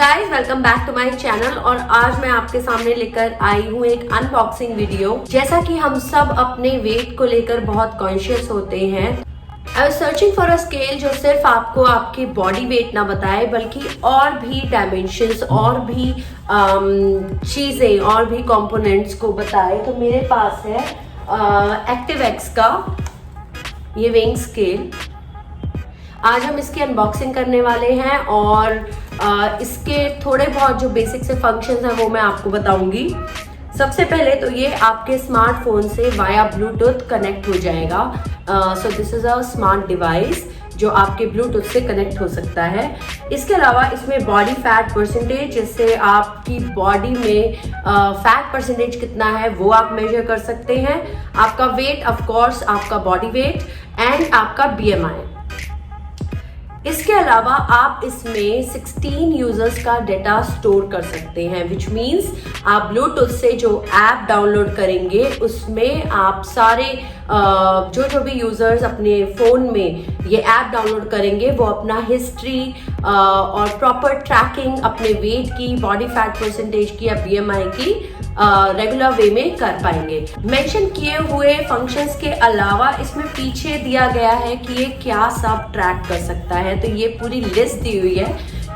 Guys welcome back to my channel. और आज मैं आपके सामने लेकर आई हूँ एक अनबॉक्सिंग वीडियो। जैसा कि हम सब अपने वेट को लेकर बहुत कॉन्शियस होते हैं, I was searching for a scale जो सिर्फ आपको आपकी बॉडी वेट ना बताए बल्कि और भी डायमेंशंस और भी चीजें और भी कंपोनेंट्स को बताए। तो मेरे पास है एक्टिव एक्स का ये वेइंग स्केल। आज हम इसकी अनबॉक्सिंग करने वाले हैं और इसके थोड़े बहुत जो बेसिक से फंक्शंस हैं वो मैं आपको बताऊंगी। सबसे पहले तो ये आपके स्मार्टफोन से वाया ब्लूटूथ कनेक्ट हो जाएगा। So this is a smart device जो आपके ब्लूटूथ से कनेक्ट हो सकता है। इसके अलावा इसमें बॉडी फैट परसेंटेज, जिससे आपकी बॉडी में फैट परसेंटेज कितना है वो आप मेजर कर सकते हैं। आपका वेट, ऑफ कोर्स आपका बॉडी वेट एंड आपका BMI। इसके अलावा आप इसमें 16 यूजर्स का डेटा स्टोर कर सकते हैं, विच मीन्स आप ब्लूटूथ से जो ऐप डाउनलोड करेंगे उसमें आप सारे जो भी यूजर्स अपने फोन में ये ऐप डाउनलोड करेंगे वो अपना हिस्ट्री और प्रॉपर ट्रैकिंग अपने वेट की, बॉडी फैट परसेंटेज की या BMI की रेगुलर वे में कर पाएंगे। मेंशन किए हुए फंक्शंस के अलावा इसमें पीछे दिया गया है कि ये क्या सब ट्रैक कर सकता है। तो ये पूरी लिस्ट दी हुई है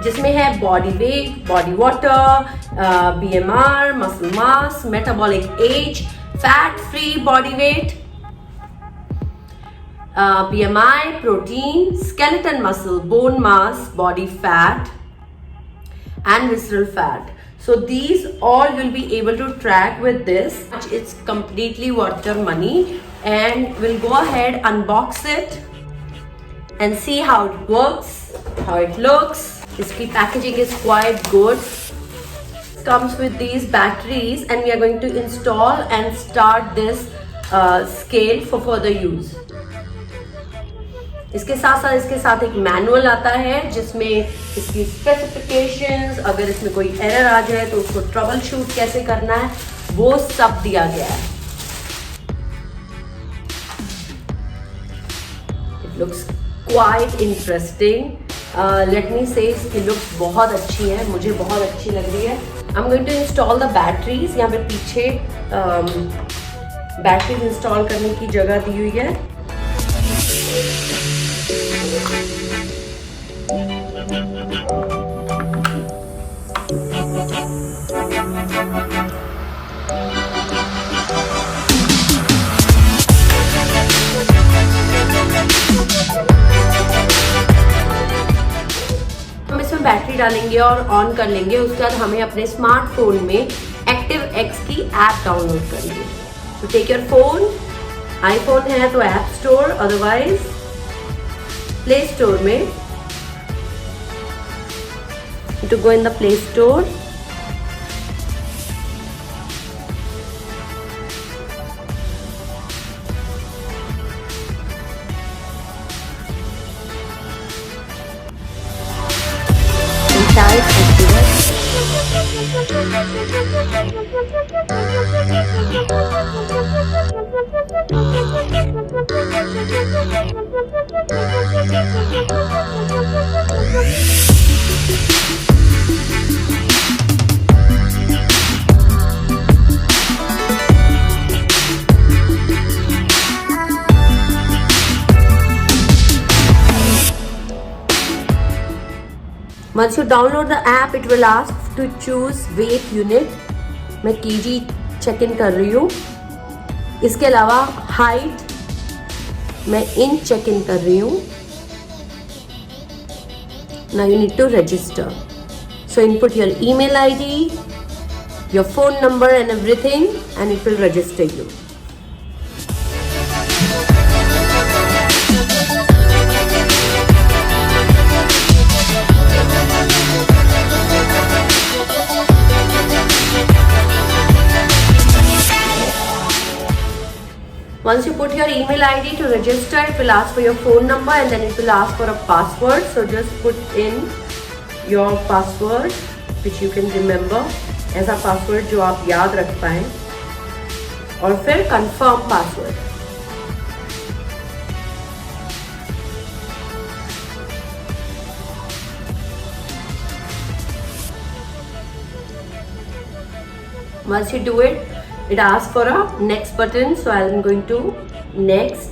जिसमें है body weight, body water, BMR, muscle mass, metabolic age, fat free body weight, BMI, protein, skeleton muscle, bone mass, body fat and visceral fat. So these all will be able to track with this. It's completely worth your money, and we'll go ahead, unbox it and see how it works, how it looks. Its packaging is quite good. It comes with these batteries and we are going to install and start this scale for further use. इसके साथ एक manual आता है जिसमें इसकी specifications, अगर इसमें कोई एरर आ जाए तो उसको ट्रबल शूट कैसे करना है वो सब दिया गया है। It looks quite interesting. Let me से इसकी लुक्स बहुत अच्छी है, मुझे बहुत अच्छी लग रही है। I am going to install the batteries. यहाँ पे पीछे बैटरीज इंस्टॉल करने की जगह दी हुई है। हम इसमें बैटरी डालेंगे और ऑन कर लेंगे। उसके बाद हमें अपने स्मार्टफोन में एक्टिव एक्स की ऐप डाउनलोड करनी है। तो टेक योर फोन, आईफोन है तो app store, otherwise play store में to go in the Play Store. Once you download the app, it will ask to choose weight unit. मैं kg check in कर रही हूँ। इसके अलावा हाइट मैं इंच चेक इन कर रही हूँ। Now you need to register. So input your email ID, your phone number and everything, and it will register you. Once you put your email ID to register, it will ask for your phone number and then it will ask for a password. So just put in your password which you can remember, ऐसा password जो आप याद रख पाएं, और फिर confirm password। Once you do it, it asks for a next button, so I'm going to next.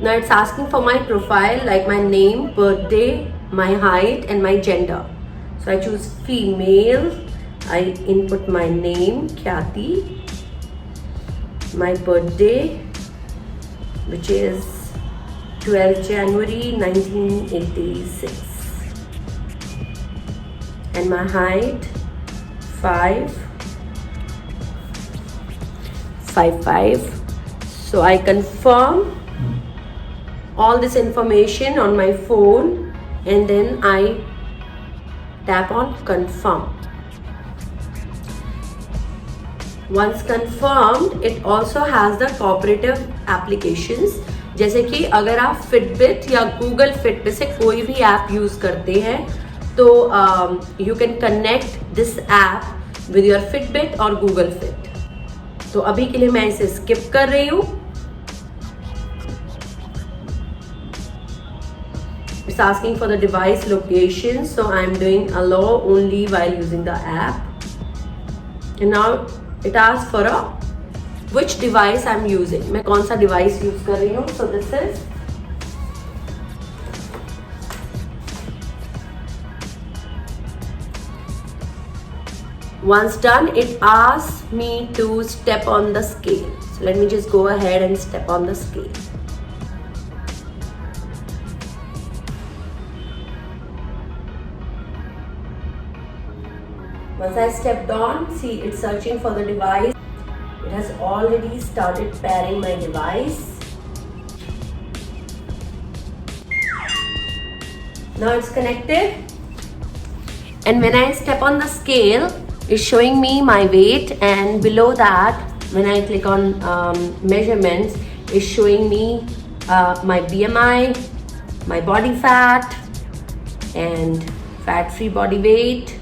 Now it's asking for my profile, like my name, birthday, my height and my gender. So I choose female. I input my name, Khyati, my birthday, which is 12 January 1986, and my height 5'5". So I confirm all this information on my phone and then I tap on confirm. Once confirmed, it also has the cooperative applications. जैसे कि अगर आप Fitbit या Google Fit पे से कोई भी app use करते हैं तो you can connect this app with your Fitbit और Google Fit. तो अभी के लिए मैं इसे skip कर रही हूँ. It's asking for the device location, so I'm doing allow only while using the app. And now it asks for which device I'm using. मैं कौन सा device use कर रही हूँ? So this is once done, it asks me to step on the scale. So let me just go ahead and step on the scale. Once I stepped on, see it's searching for the device. It has already started pairing my device. Now it's connected. And when I step on the scale, it's showing me my weight, and below that, when I click on measurements, it's showing me my BMI, my body fat, and fat-free body weight,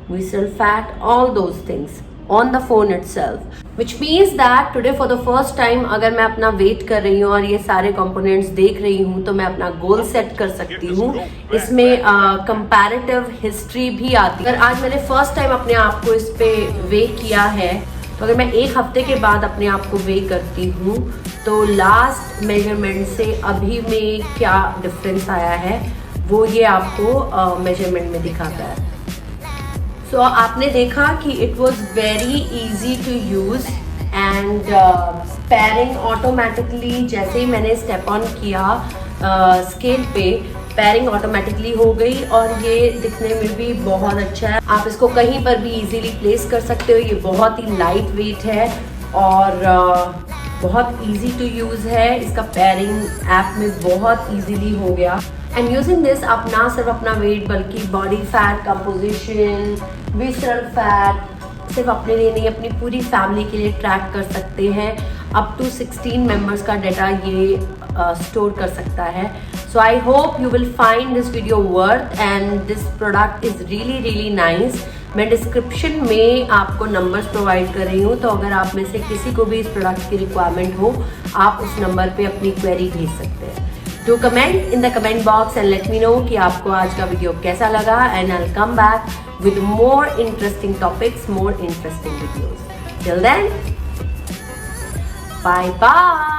visceral fat, all those things on the phone itself, which means that today for the first time अगर मैं अपना wait कर रही हूँ और ये सारे components देख रही हूँ तो मैं अपना गोल सेट कर सकती हूँ. इसमें कंपैरेटिव हिस्ट्री भी आती है. अगर आज मैंने फर्स्ट टाइम अपने आप को इस पे वे किया है तो अगर मैं एक हफ्ते के बाद अपने आप को वे करती हूँ तो लास्ट मेजरमेंट से अभी में क्या डिफरेंस आया है वो ये आपको मेजरमेंट में दिखाता है. So आपने देखा कि it was very easy to use and pairing automatically जैसे ही मैंने step on किया स्केल पे पैरिंग ऑटोमेटिकली हो गई और ये दिखने में भी बहुत अच्छा है. आप इसको कहीं पर भी इजीली प्लेस कर सकते हो. ये बहुत ही लाइट वेट है और बहुत इजी टू यूज़ है. इसका पैरिंग ऐप में बहुत इजीली हो गया. एंड यूजिंग दिस आप ना सिर्फ अपना वेट बल्कि body fat composition, visceral fat सिर्फ अपने लिए नहीं अपनी पूरी फैमिली के लिए ट्रैक कर सकते हैं. अप टू 16 मेंबर्स का डाटा ये स्टोर कर सकता है. So I hope you will find this video worth and this product is really really nice. मैं डिस्क्रिप्शन में आपको नंबर्स प्रोवाइड कर रही हूँ तो अगर आप में से किसी को भी इस प्रोडक्ट की रिक्वायरमेंट हो आप उस नंबर पे अपनी क्वेरी भेज सकते हैं. Do comment in the comment box and let me know कि आपको आज का वीडियो कैसा लगा and I will come back with more interesting topics, more interesting videos. Till then, bye bye.